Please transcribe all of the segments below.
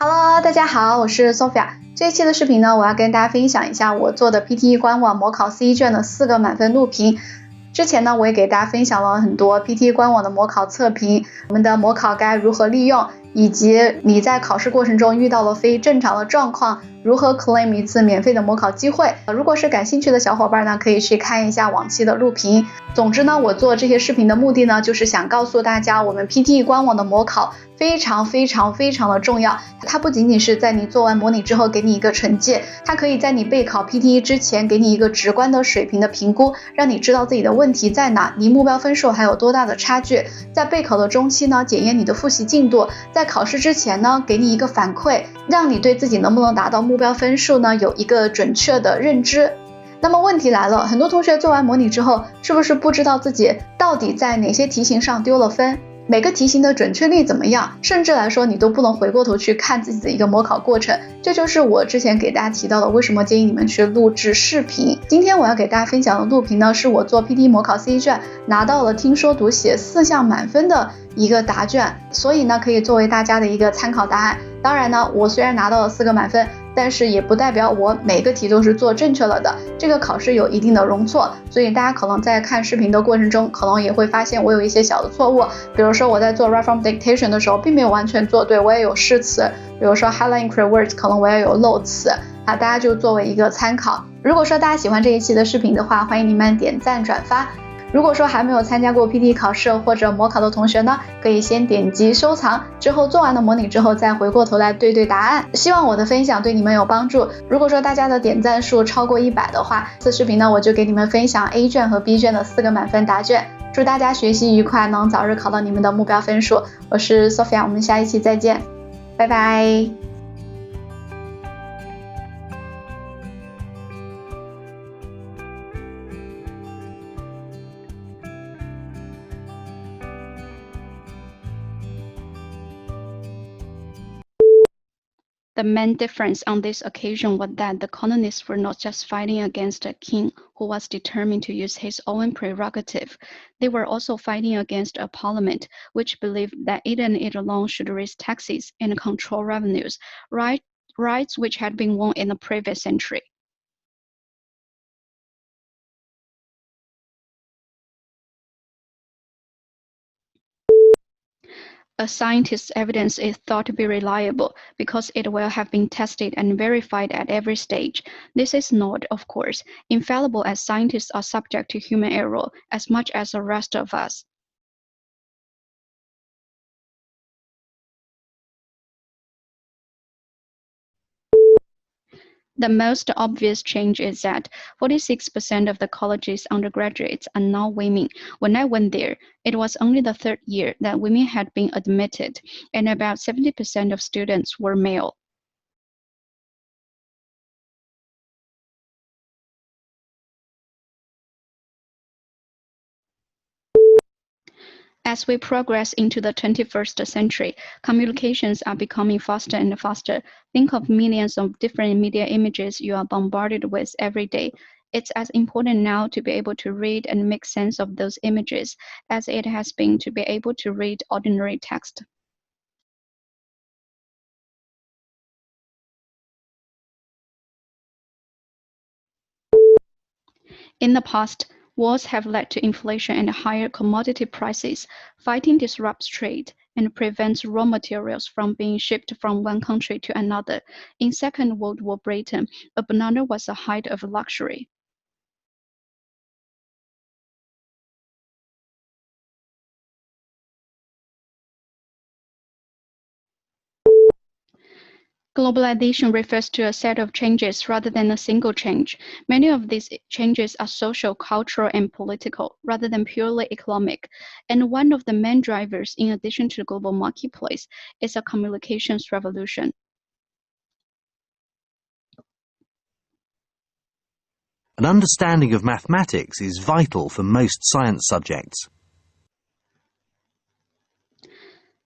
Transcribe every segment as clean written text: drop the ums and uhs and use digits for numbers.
Hello， 大家好，我是 Sophia。这一期的视频呢，我要跟大家分享一下我做的 PTE 官网模考 C 卷的4个满分录屏。之前呢，我也给大家分享了很多 PTE 官网的模考测评，我们的模考该如何利用，以及你在考试过程中遇到了非正常的状况，如何 claim 一次免费的模考机会。如果是感兴趣的小伙伴呢，可以去看一下往期的录屏。总之呢，我做这些视频的目的呢，就是想告诉大家，我们 PTE 官网的模考非常的重要。它不仅仅是在你做完模拟之后给你一个成绩，它可以在你备考 PTE 之前给你一个直观的水平的评估，让你知道自己的问题在哪，离目标分数还有多大的差距。在备考的中期呢，检验你的复习进度，在考试之前呢，给你一个反馈，让你对自己能不能达到目标分数呢，有一个准确的认知。那么问题来了，很多同学做完模拟之后，是不是不知道自己到底在哪些题型上丢了分？每个题型的准确率怎么样？甚至来说，你都不能回过头去看自己的一个模考过程。这就是我之前给大家提到的，为什么建议你们去录制视频。今天我要给大家分享的录屏呢，是我做 PTE 模考 C 卷拿到了听说读写4项满分的一个答卷，所以呢，可以作为大家的一个参考答案。当然呢，我虽然拿到了4个满分，但是也不代表我每个题都是做正确了的，这个考试有一定的容错，所以大家可能在看视频的过程中，可能也会发现我有一些小的错误，比如说我在做 write from dictation 的时候，并没有完全做对，我也有失词，比如说 highlight incorrect words 可能我也有漏词啊，大家就作为一个参考。如果说大家喜欢这一期的视频的话，欢迎你们点赞转发。如果说还没有参加过 PTE 考试或者模考的同学呢，可以先点击收藏，之后做完了模拟之后再回过头来对答案。希望我的分享对你们有帮助。如果说大家的点赞数超过100的话，这视频呢我就给你们分享 A 卷和 B 卷的4个满分答卷。祝大家学习愉快，能早日考到你们的目标分数。我是 Sophia， 我们下一期再见，拜拜。The main difference on this occasion was that the colonists were not just fighting against a king who was determined to use his own prerogative. They were also fighting against a parliament which believed that it and it alone should raise taxes and control revenues, rights which had been won in the previous century. A scientist's evidence is thought to be reliable because it will have been tested and verified at every stage. This is not, of course, infallible, as scientists are subject to human error as much as the rest of us. The most obvious change is that 46% of the college's undergraduates are now women. When I went there, it was only the 3rd year that women had been admitted, and about 70% of students were male. As we progress into the 21st century, communications are becoming faster and faster. Think of millions of different media images you are bombarded with every day. It's as important now to be able to read and make sense of those images as it has been to be able to read ordinary text. In the past, wars have led to inflation and higher commodity prices. Fighting disrupts trade and prevents raw materials from being shipped from one country to another. In Second World War Britain, a banana was a height of luxury. Globalization refers to a set of changes rather than a single change. Many of these changes are social, cultural, and political, rather than purely economic. And one of the main drivers, in addition to the global marketplace, is a communications revolution. An understanding of mathematics is vital for most science subjects.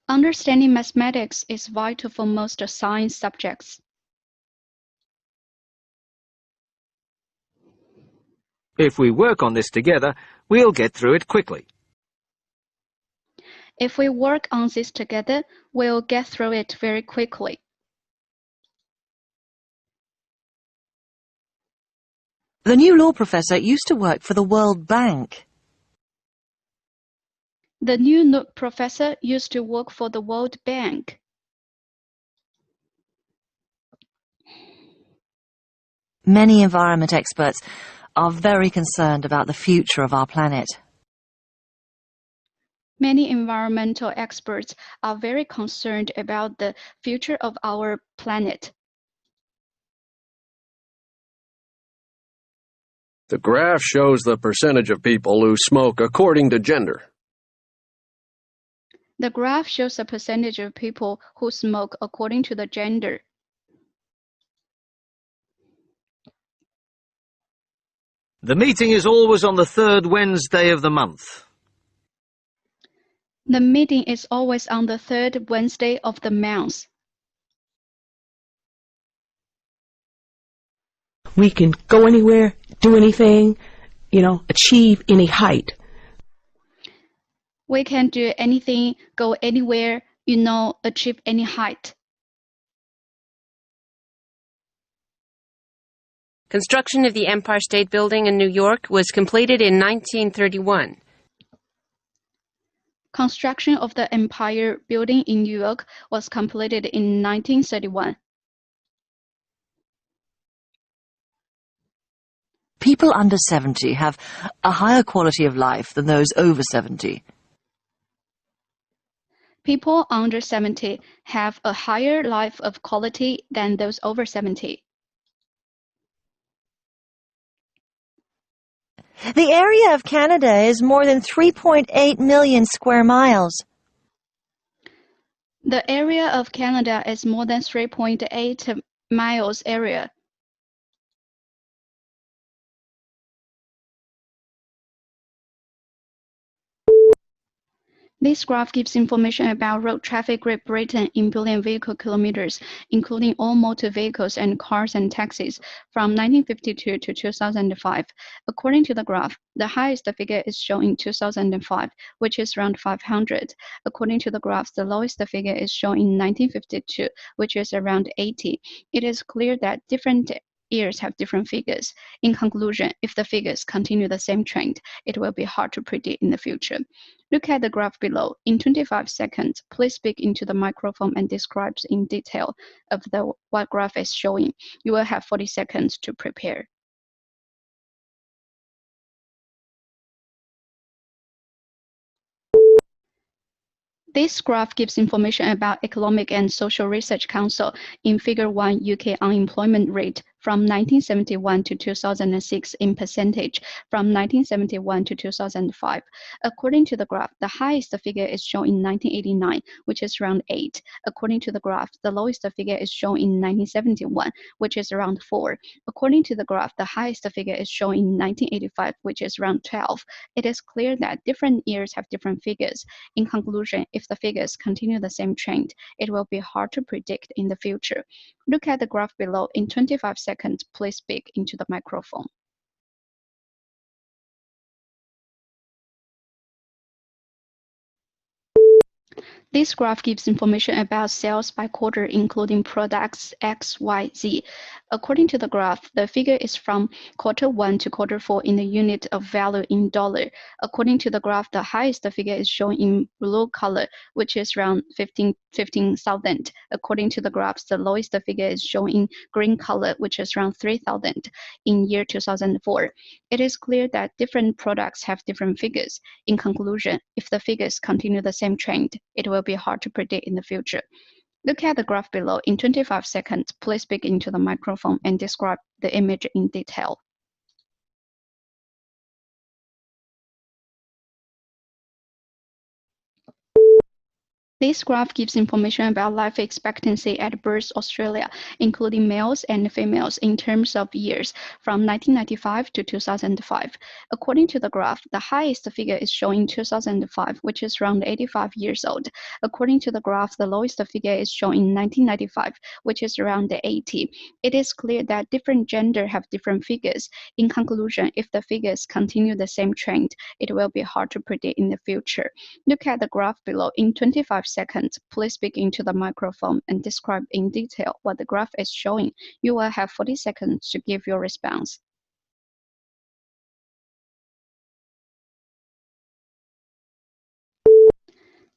Understanding mathematics is vital for most science subjects. If we work on this together, we'll get through it quickly. If we work on this together, we'll get through it very quickly. The new law professor used to work for the World Bank. The new professor used to work for the World Bank. Many environment experts are very concerned about the future of our planet. Many environmental experts are very concerned about the future of our planet. The graph shows the percentage of people who smoke according to gender. The graph shows the percentage of people who smoke according to the gender. The meeting is always on the third Wednesday of the month. The meeting is always on the third Wednesday of the month. We can go anywhere, do anything, achieve any height. We can do anything, go anywhere, achieve any height. Construction of the Empire State Building in New York was completed in 1931. Construction of the Empire Building in New York was completed in 1931. People under 70 have a higher quality of life than those over 70. People under 70 have a higher life of quality than those over 70. The area of Canada is more than 3.8 million square miles. The area of Canada is more than 3.8 miles area. This graph gives information about road traffic Great Britain in billion vehicle kilometers, including all motor vehicles and cars and taxis, from 1952 to 2005. According to the graph, the highest figure is shown in 2005, which is around 500. According to the graph, the lowest figure is shown in 1952, which is around 80. It is clear that different years have different figures. In conclusion, if the figures continue the same trend, it will be hard to predict in the future. Look at the graph below. In 25 seconds, please speak into the microphone and describe in detail of what graph is showing. You will have 40 seconds to prepare. This graph gives information about Economic and Social Research Council in Figure 1 UK unemployment rate from 1971 to 2006 in percentage from 1971 to 2005. According to the graph, the highest figure is shown in 1989, which is around 8. According to the graph, the lowest figure is shown in 1971, which is around 4. According to the graph, the highest figure is shown in 1985, which is around 12. It is clear that different years have different figures. In conclusion, if the figures continue the same trend, it will be hard to predict in the future. Look at the graph below. In 25 seconds, please speak into the microphone. This graph gives information about sales by quarter, including products X, Y, Z. According to the graph, the figure is from quarter 1 to quarter 4 in the unit of value in dollar. According to the graph, the highest figure is shown in blue color, which is around 15,000. According to the graphs, the lowest figure is shown in green color, which is around 3,000 in year 2004. It is clear that different products have different figures. In conclusion, if the figures continue the same trend, it will be hard to predict in the future. Look at the graph below. In 25 seconds, please speak into the microphone and describe the image in detail. This graph gives information about life expectancy at birth Australia, including males and females in terms of years from 1995 to 2005. According to the graph, the highest figure is shown in 2005, which is around 85 years old. According to the graph, the lowest figure is shown in 1995, which is around 80. It is clear that different gender have different figures. In conclusion, if the figures continue the same trend, it will be hard to predict in the future. Look at the graph below. In 25 seconds, please speak into the microphone and describe in detail what the graph is showing. You will have 40 seconds to give your response.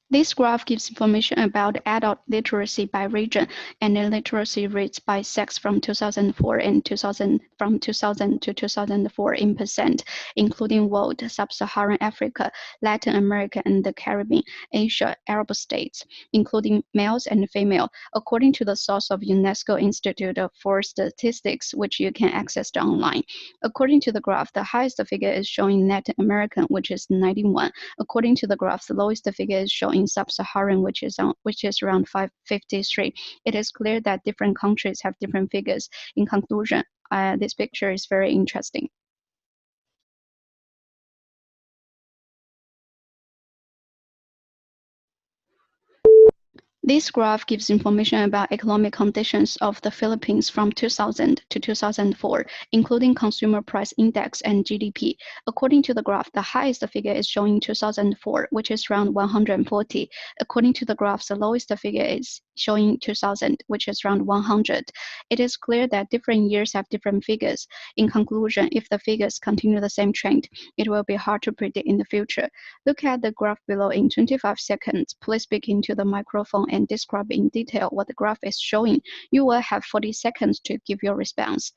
This graph gives information about adult literacy by region and illiteracy rates by sex from 2004 and from 2000 to 2004 in percent, including world, sub-Saharan Africa, Latin America, and the Caribbean, Asia, Arab states, including males and female, according to the source of UNESCO Institute for Statistics, which you can access online. According to the graph, the highest figure is showing Latin American, which is 91. According to the graph, the lowest figure is showing sub-Saharan, which is around 553. It is clear that different countries have different figures. In conclusion, this picture is very interesting. This graph gives information about economic conditions of the Philippines from 2000 to 2004, including consumer price index and GDP. According to the graph, the highest figure is showing 2004, which is around 140. According to the graph, the lowest figure is showing 2000, which is around 100. It is clear that different years have different figures. In conclusion, if the figures continue the same trend, it will be hard to predict in the future. Look at the graph below in 25 seconds. Please speak into the microphone and describe in detail what the graph is showing. You will have 40 seconds to give your response.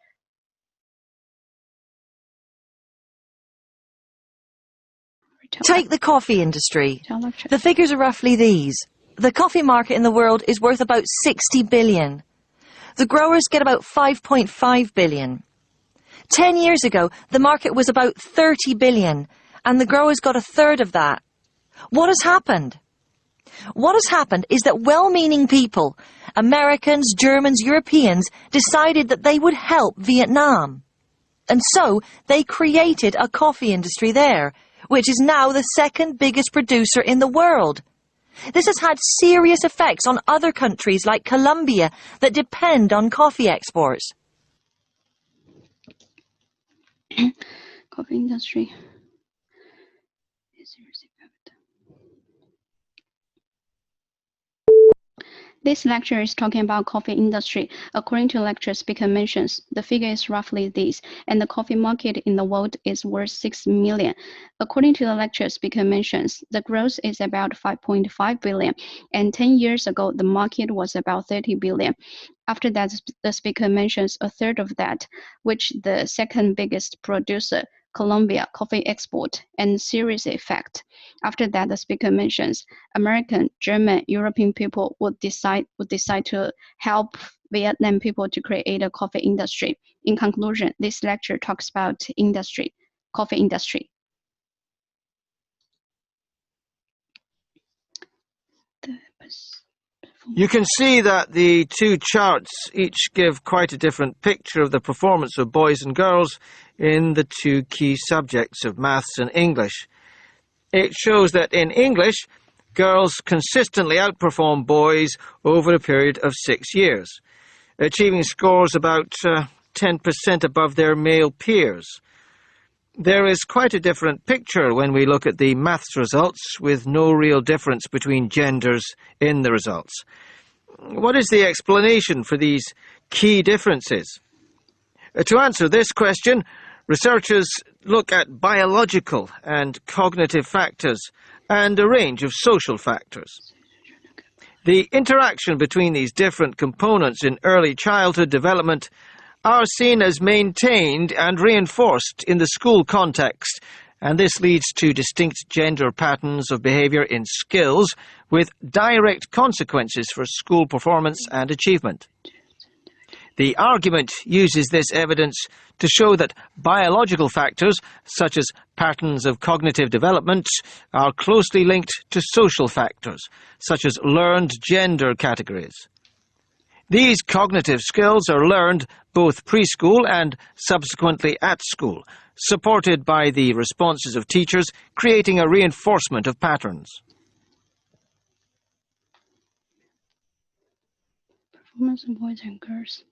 Take the coffee industry. The figures are roughly these. The coffee market in the world is worth about 60 billion. The growers get about 5.5 billion. 10 years ago, the market was about 30 billion, and the growers got a third of that. What has happened? What has happened is that well-meaning people, Americans, Germans, Europeans, decided that they would help Vietnam. And so they created a coffee industry there, which is now the second biggest producer in the world. This has had serious effects on other countries like Colombia that depend on coffee exports. Coffee industry. This lecture is talking about coffee industry. According to lecture speaker mentions, the figure is roughly this, and the coffee market in the world is worth 6 million. According to the lecture speaker mentions, the growth is about 5.5 billion, and 10 years ago, the market was about 30 billion. After that, the speaker mentions a third of that, which the second biggest producer, Colombia, coffee export, and series effect. After that, the speaker mentions American, German, European people would decide to help Vietnam people to create a coffee industry. In conclusion, this lecture talks about industry, coffee industry. You can see that the two charts each give quite a different picture of the performance of boys and girls in the two key subjects of maths and English. It shows that in English, girls consistently outperform boys over a period of 6 years, achieving scores about 10% above their male peers. There is quite a different picture when we look at the maths results, with no real difference between genders in the results. What is the explanation for these key differences? To answer this question, researchers look at biological and cognitive factors and a range of social factors. The interaction between these different components in early childhood development are seen as maintained and reinforced in the school context, and this leads to distinct gender patterns of behaviour in skills with direct consequences for school performance and achievement. The argument uses this evidence to show that biological factors, such as patterns of cognitive development, are closely linked to social factors, such as learned gender categories. These cognitive skills are learned both preschool and subsequently at school, supported by the responses of teachers, creating a reinforcement of patterns. Performance of boys and girls.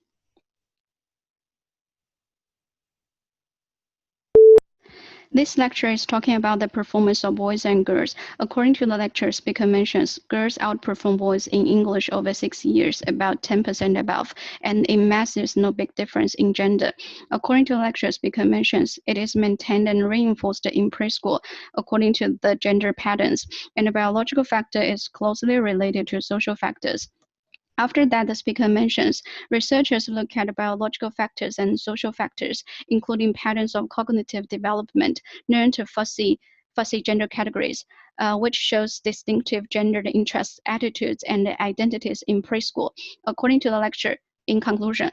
This lecture is talking about the performance of boys and girls. According to the lecture, speaker mentions girls outperform boys in English over 6 years, about 10% above, and in math there's no big difference in gender. According to the lecture, speaker mentions it is maintained and reinforced in preschool according to the gender patterns, and the biological factor is closely related to social factors. After that, the speaker mentions researchers look at biological factors and social factors, including patterns of cognitive development, learn to fuzzy gender categories, which shows distinctive gendered interests, attitudes, and identities in preschool. According to the lecture, in conclusion,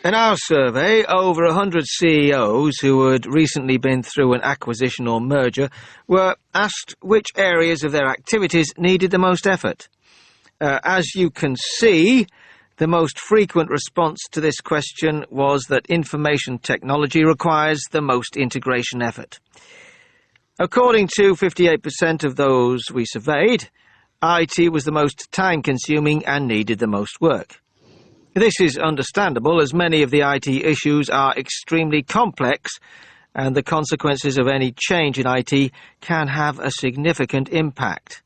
in our survey, over 100 CEOs who had recently been through an acquisition or merger were asked which areas of their activities needed the most effort. As you can see, the most frequent response to this question was that information technology requires the most integration effort. According to 58% of those we surveyed, IT was the most time-consuming and needed the most work. This is understandable, as many of the IT issues are extremely complex, and the consequences of any change in IT can have a significant impact.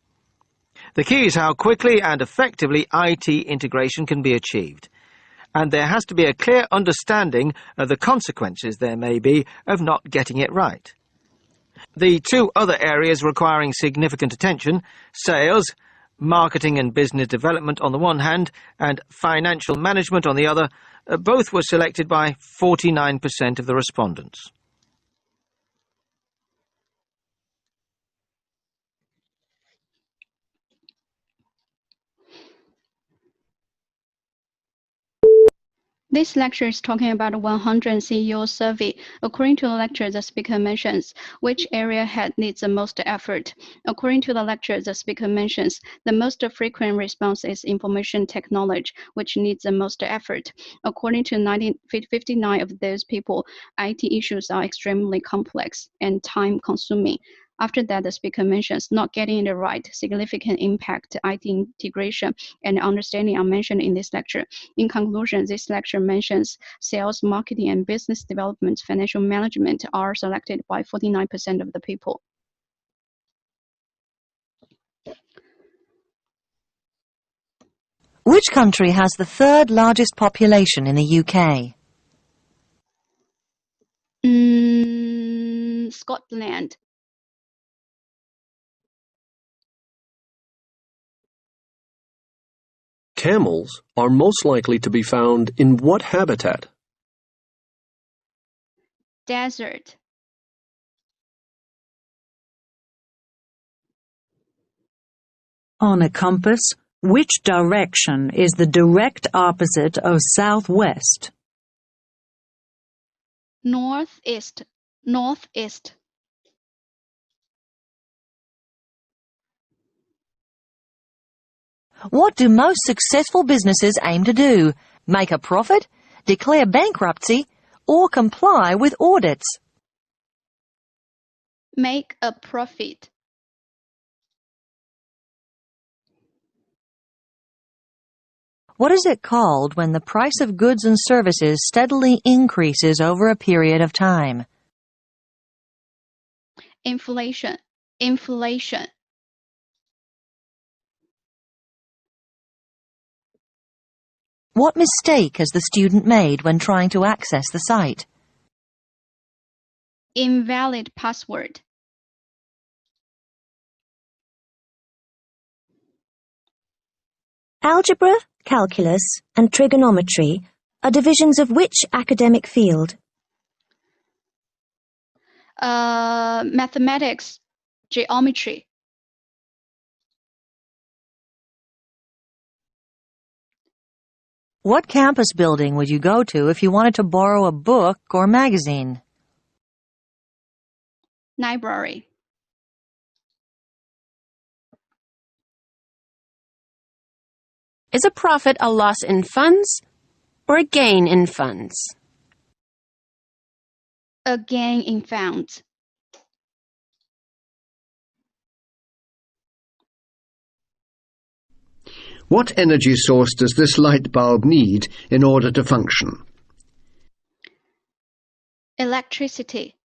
The key is how quickly and effectively IT integration can be achieved, and there has to be a clear understanding of the consequences there may be of not getting it right. The two other areas requiring significant attention, sales, marketing and business development on the one hand, and financial management on the other, both were selected by 49% of the respondents. This lecture is talking about a 100 CEO survey. According to the lecture, the speaker mentions which area head needs the most effort. According to the lecture, the speaker mentions the most frequent response is information technology, which needs the most effort. According to 59 of those people, IT issues are extremely complex and time-consuming. After that, the speaker mentions not getting it right, significant impact, IT integration, and understanding are mentioned in this lecture. In conclusion, this lecture mentions sales, marketing, and business development, financial management are selected by 49% of the people. Which country has the third largest population in the UK? Scotland. Camels are most likely to be found in what habitat? Desert. On a compass, which direction is the direct opposite of southwest? Northeast. Northeast. What do most successful businesses aim to do? Make a profit, declare bankruptcy, or comply with audits? Make a profit. What is it called when the price of goods and services steadily increases over a period of time? Inflation. Inflation. What mistake has the student made when trying to access the site? Invalid password. Algebra, calculus, and trigonometry are divisions of which academic field? Mathematics, geometry. What campus building would you go to if you wanted to borrow a book or magazine? Library. Is a profit a loss in funds or a gain in funds? A gain in funds. What energy source does this light bulb need in order to function? Electricity.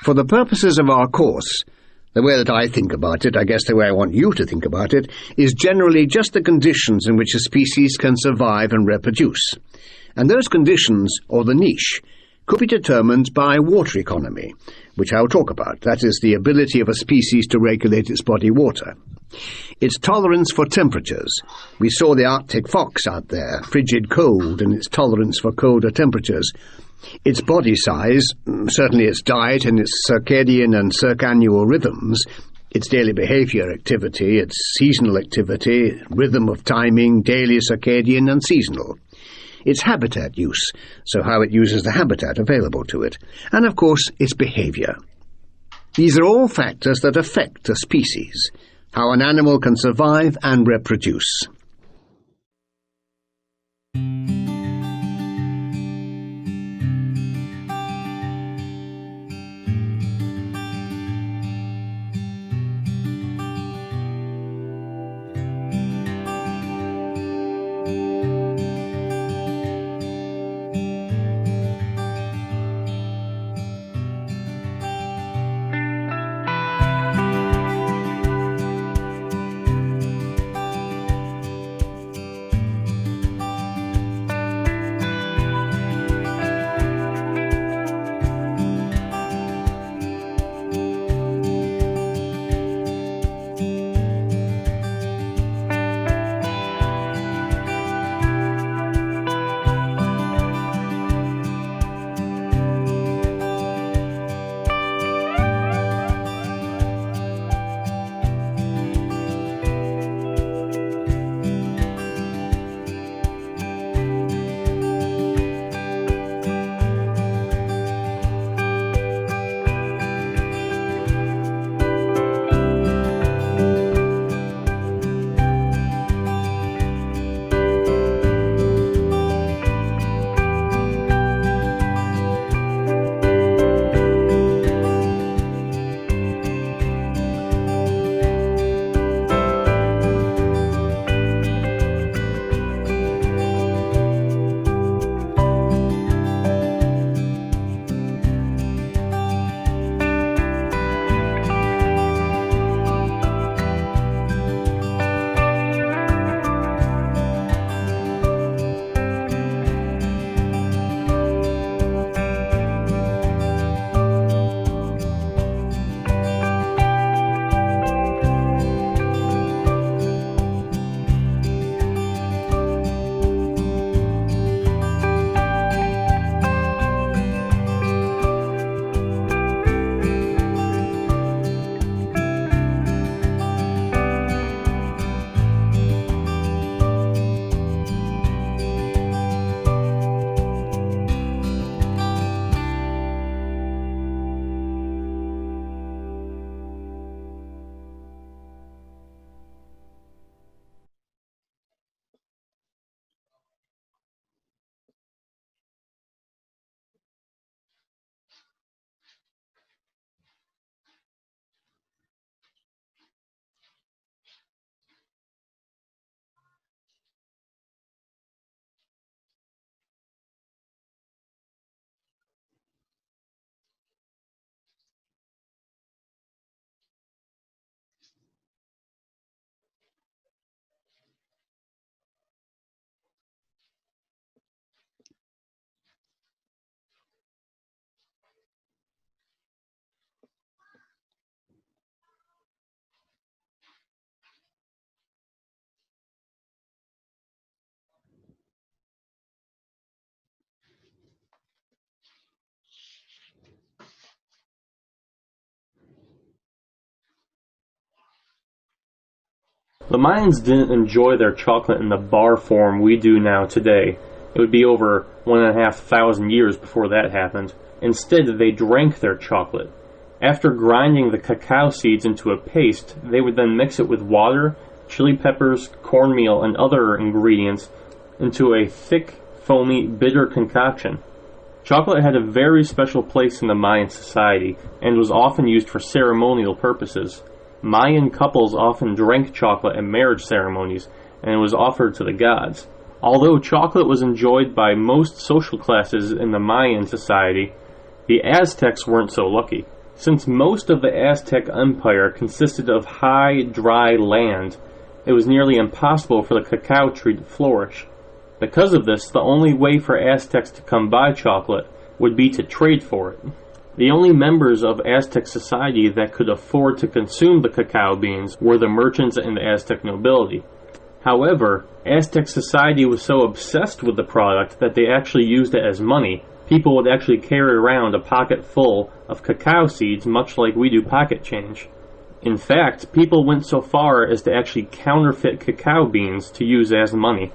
For the purposes of our course, the way that I think about it, I guess the way I want you to think about it, is generally just the conditions in which a species can survive and reproduce. And those conditions, or the niche, could be determined by water economy, which I'll talk about. That is, the ability of a species to regulate its body water. Its tolerance for temperatures. We saw the Arctic fox out there, frigid cold, and its tolerance for colder temperatures. Its body size, certainly its diet and its circadian and circannual rhythms, its daily behaviour activity, its seasonal activity, rhythm of timing, daily circadian and seasonal. Its habitat use, so how it uses the habitat available to it. And, of course, its behaviour. These are all factors that affect a species, how an animal can survive and reproduce. The Mayans didn't enjoy their chocolate in the bar form we do now today. It would be over 1,500 years before that happened. Instead, they drank their chocolate. After grinding the cacao seeds into a paste, they would then mix it with water, chili peppers, cornmeal, and other ingredients into a thick, foamy, bitter concoction. Chocolate had a very special place in the Mayan society and was often used for ceremonial purposes. Mayan couples often drank chocolate at marriage ceremonies, and it was offered to the gods. Although chocolate was enjoyed by most social classes in the Mayan society, the Aztecs weren't so lucky. Since most of the Aztec Empire consisted of high, dry land, it was nearly impossible for the cacao tree to flourish. Because of this, the only way for Aztecs to come by chocolate would be to trade for it. The only members of Aztec society that could afford to consume the cacao beans were the merchants and the Aztec nobility. However, Aztec society was so obsessed with the product that they actually used it as money. People would actually carry around a pocket full of cacao seeds, much like we do pocket change. In fact, people went so far as to actually counterfeit cacao beans to use as money.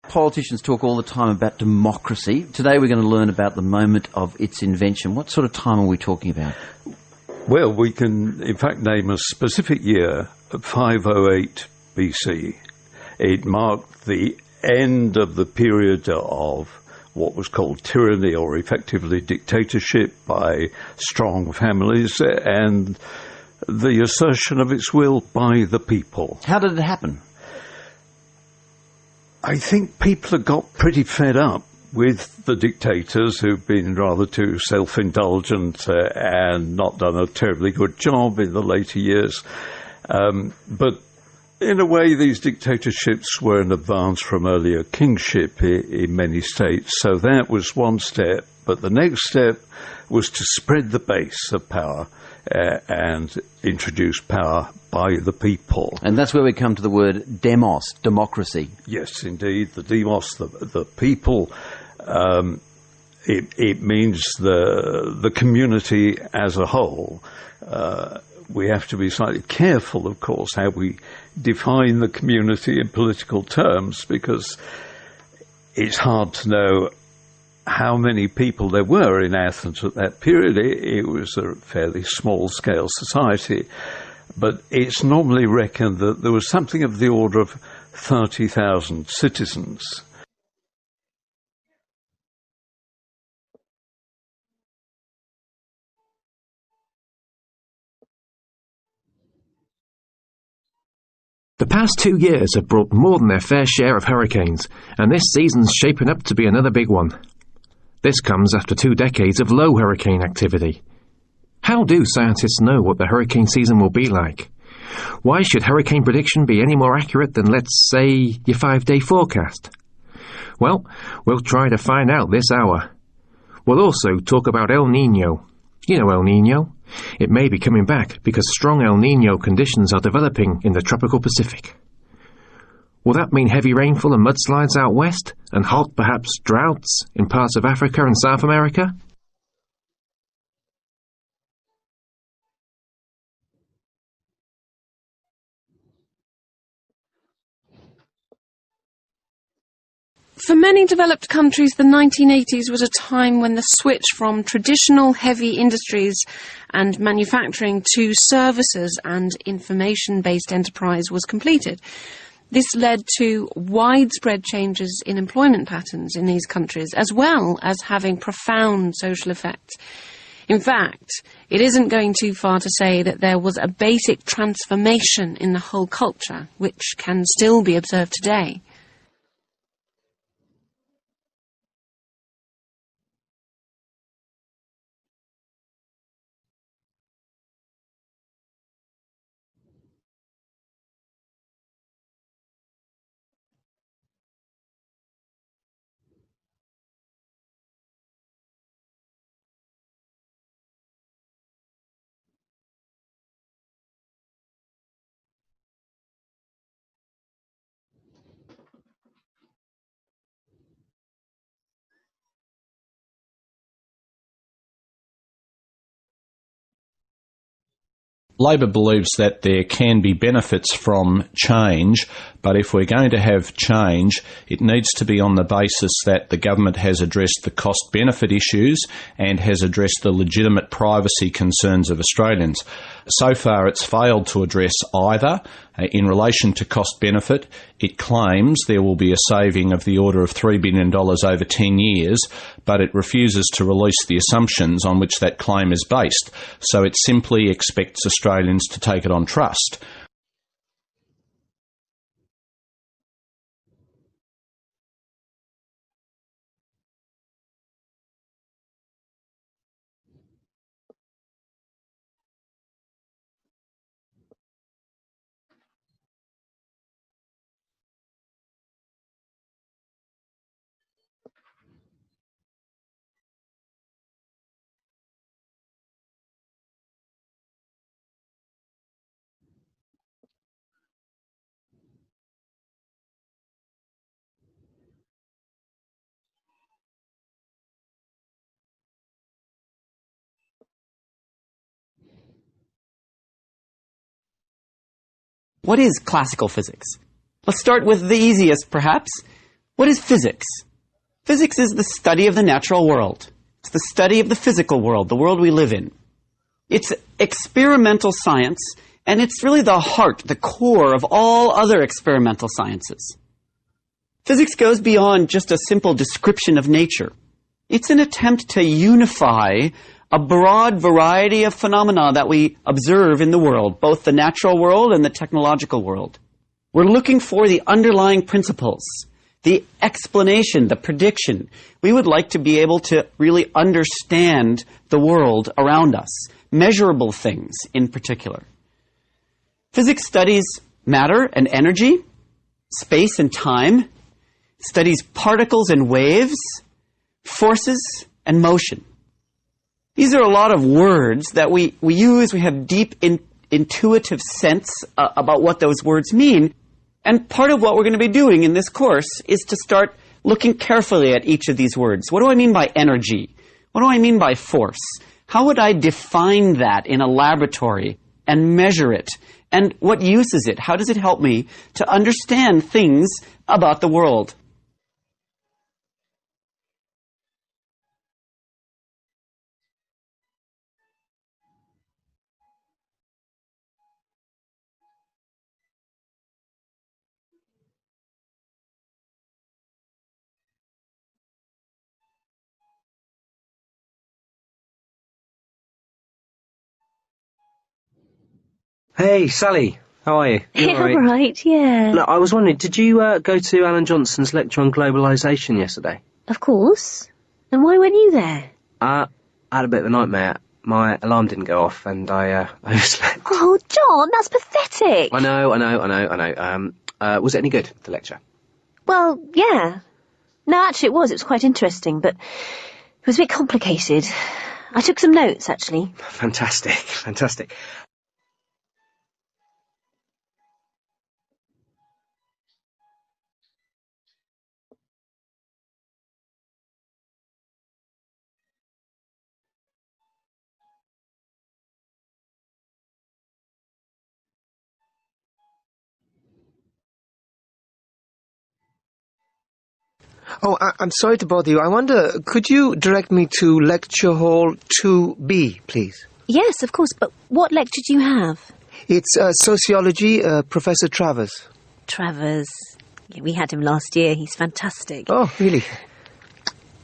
Politicians talk all the time about democracy. Today we're going to learn about the moment of its invention. What sort of time are we talking about? Well, we can in fact name a specific year, 508 BC. It marked the end of the period of what was called tyranny, or effectively dictatorship, by strong families, and the assertion of its will by the people. How did it happen? I think people had got pretty fed up with the dictators who've been rather too self-indulgent and not done a terribly good job in the later years. But in a way, these dictatorships were an advance from earlier kingship in many states. So that was one step. But the next step was to spread the base of power and introduce power by the people. And that's where we come to the word demos, democracy. Yes, indeed. The demos, the people, it means the community as a whole. We have to be slightly careful, of course, how we define the community in political terms, because it's hard to know how many people there were in Athens at that period. It was a fairly small-scale society, but it's normally reckoned that there was something of the order of 30,000 citizens. The past 2 years have brought more than their fair share of hurricanes, and this season's shaping up to be another big one. This comes after 2 decades of low hurricane activity. How do scientists know what the hurricane season will be like? Why should hurricane prediction be any more accurate than, let's say, your 5-day forecast? Well, we'll try to find out this hour. We'll also talk about El Niño. You know El Niño? It may be coming back because strong El Niño conditions are developing in the tropical Pacific. Will that mean heavy rainfall and mudslides out west, and hot, perhaps, droughts in parts of Africa and South America? For many developed countries, the 1980s was a time when the switch from traditional heavy industries and manufacturing to services and information-based enterprise was completed. This led to widespread changes in employment patterns in these countries, as well as having profound social effects. In fact, it isn't going too far to say that there was a basic transformation in the whole culture, which can still be observed today. Labor believes that there can be benefits from change, but if we're going to have change, it needs to be on the basis that the government has addressed the cost-benefit issues and has addressed the legitimate privacy concerns of Australians. So far, it's failed to address either. In relation to cost-benefit, it claims there will be a saving of the order of $3 billion over 10 years, but it refuses to release the assumptions on which that claim is based. So it simply expects Australians to take it on trust. What is classical physics? Let's start with the easiest, perhaps. What is physics? Physics is the study of the natural world. It's the study of the physical world, the world we live in. It's experimental science, and it's really the heart, the core of all other experimental sciences. Physics goes beyond just a simple description of nature. It's an attempt to unify a broad variety of phenomena that we observe in the world, both the natural world and the technological world. We're looking for the underlying principles, the explanation, the prediction. We would like to be able to really understand the world around us, measurable things in particular. Physics studies matter and energy, space and time, studies particles and waves, forces and motion. These are a lot of words that we use. We have deep intuitive sense about what those words mean. And part of what we're going to be doing in this course is to start looking carefully at each of these words. What do I mean by energy? What do I mean by force? How would I define that in a laboratory and measure it? And what use is it? How does it help me to understand things about the world? Hey, Sally. How are you? You all right, yeah. Look, I was wondering, did you go to Alan Johnson's lecture on globalisation yesterday? Of course. And why weren't you there? I had a bit of a nightmare. My alarm didn't go off and I overslept. Oh, John, that's pathetic. I know. Was it any good, the lecture? Well, yeah. No, actually it was quite interesting, but it was a bit complicated. I took some notes, actually. Fantastic. Oh, I'm sorry to bother you. I wonder, could you direct me to lecture hall 2B, please? Yes, of course, but what lecture do you have? It's sociology, Professor Travers. Travers. Yeah, we had him last year. He's fantastic. Oh, really?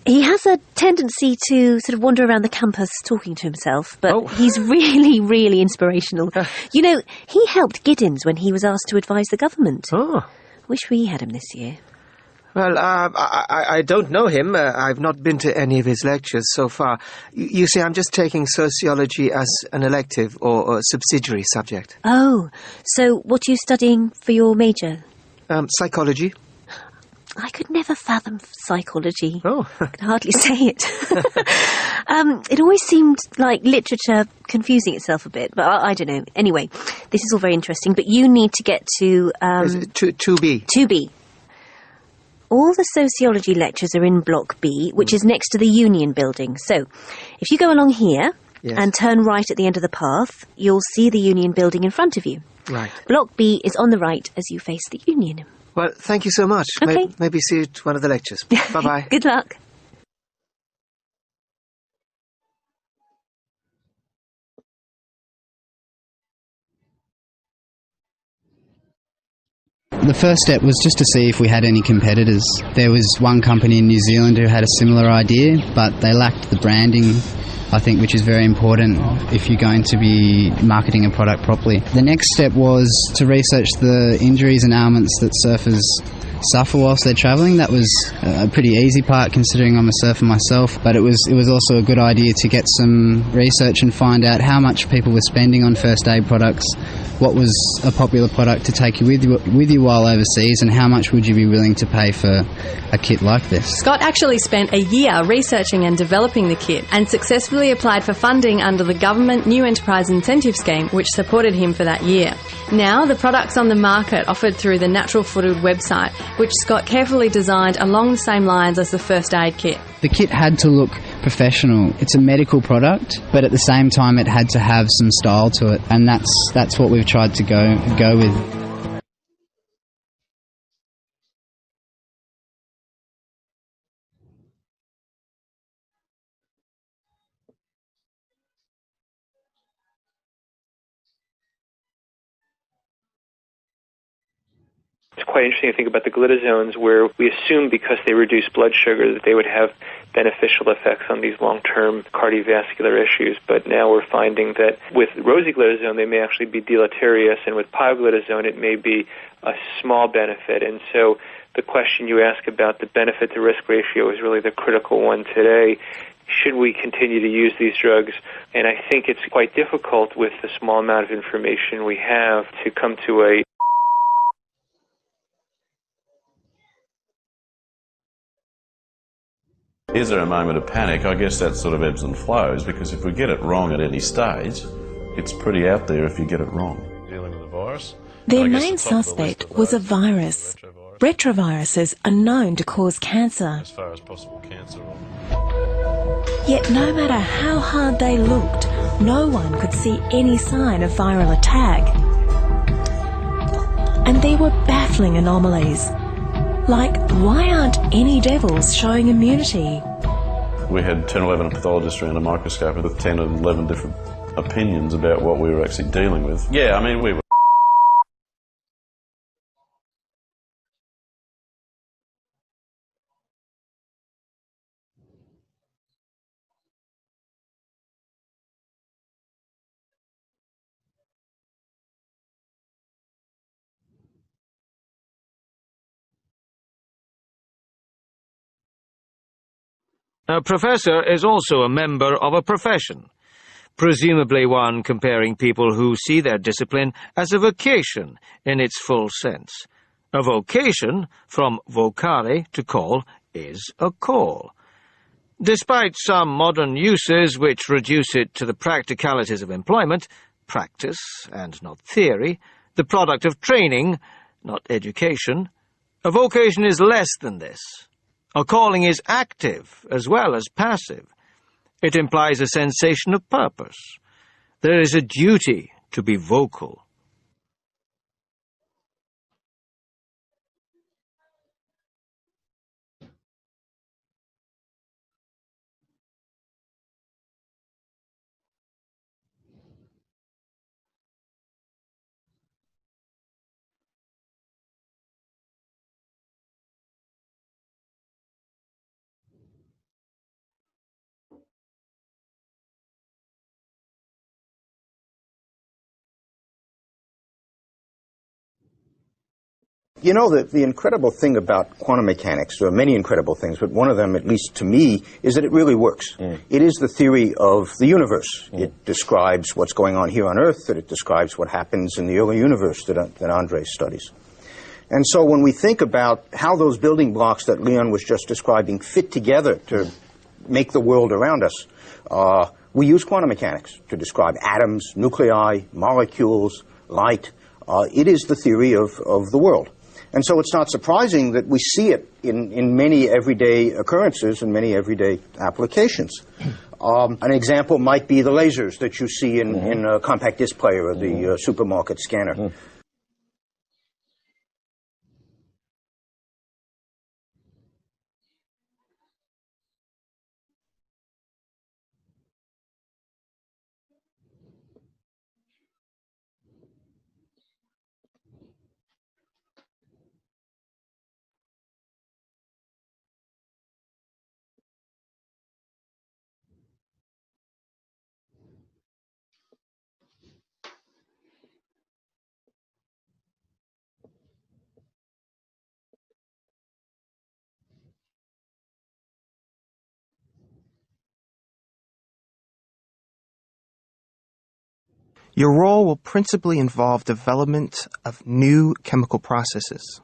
He has a tendency to sort of wander around the campus talking to himself, but he's really, really inspirational. You know, he helped Giddens when he was asked to advise the government. Oh. Wish we had him this year. Well, I don't know him. I've not been to any of his lectures so far. You see, I'm just taking sociology as an elective or a subsidiary subject. Oh, so what are you studying for your major? Psychology. I could never fathom psychology. Oh. I can hardly say it. It always seemed like literature confusing itself a bit, but I don't know. Anyway, this is all very interesting, but you need to get to... 2B. 2B. All the sociology lectures are in Block B, which is next to the Union building. So, if you go along here and turn right at the end of the path, you'll see the Union building in front of you. Right. Block B is on the right as you face the Union. Well, thank you so much. Okay. Maybe see you at one of the lectures. Bye-bye. Good luck. The first step was just to see if we had any competitors. There was one company in New Zealand who had a similar idea, but they lacked the branding, I think, which is very important if you're going to be marketing a product properly. The next step was to research the injuries and ailments that surfers suffer whilst they're travelling. That was a pretty easy part considering I'm a surfer myself, but it was also a good idea to get some research and find out how much people were spending on first aid products, what was a popular product to take you with you while overseas, and how much would you be willing to pay for a kit like this. Scott actually spent a year researching and developing the kit and successfully applied for funding under the Government New Enterprise Incentive Scheme, which supported him for that year. Now, the products on the market offered through the Natural Footed website, which Scott carefully designed along the same lines as the first aid kit. The kit had to look professional. It's a medical product, but at the same time it had to have some style to it, and that's what we've tried to go with. It's quite interesting to think about the glitazones, where we assume because they reduce blood sugar that they would have beneficial effects on these long-term cardiovascular issues. But now we're finding that with rosiglitazone, they may actually be deleterious, and with pioglitazone, it may be a small benefit. And so the question you ask about the benefit-to-risk ratio is really the critical one today. Should we continue to use these drugs? And I think it's quite difficult with the small amount of information we have to come to a Is there a moment of panic? I guess that sort of ebbs and flows, because if we get it wrong at any stage, it's pretty out there if you get it wrong. Dealing with a virus. Their main suspect was a virus. Retroviruses are known to cause cancer. As far as possible cancer. Yet no matter how hard they looked, no one could see any sign of viral attack. And there were baffling anomalies. Like, why aren't any devils showing immunity? We had 10 or 11 pathologists around a microscope with 10 or 11 different opinions about what we were actually dealing with. Yeah, I mean, we were. A professor is also a member of a profession, presumably one comparing people who see their discipline as a vocation in its full sense. A vocation, from vocare, to call, is a call. Despite some modern uses which reduce it to the practicalities of employment, practice, and not theory, the product of training, not education, a vocation is less than this. A calling is active as well as passive. It implies a sensation of purpose. There is a duty to be vocal. You know, the incredible thing about quantum mechanics, there are many incredible things, but one of them, at least to me, is that it really works. It is the theory of the universe. It describes what's going on here on Earth, and it describes what happens in the early universe that Andre studies. And so when we think about how those building blocks that Leon was just describing fit together to make the world around us, we use quantum mechanics to describe atoms, nuclei, molecules, light. It is the theory of the world. And so it's not surprising that we see it in many everyday occurrences and many everyday applications. An example might be the lasers that you see in a compact disc player or the supermarket scanner. Your role will principally involve development of new chemical processes.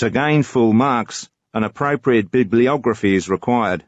To gain full marks, an appropriate bibliography is required.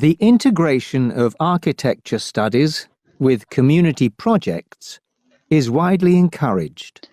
The integration of architecture studies with community projects is widely encouraged.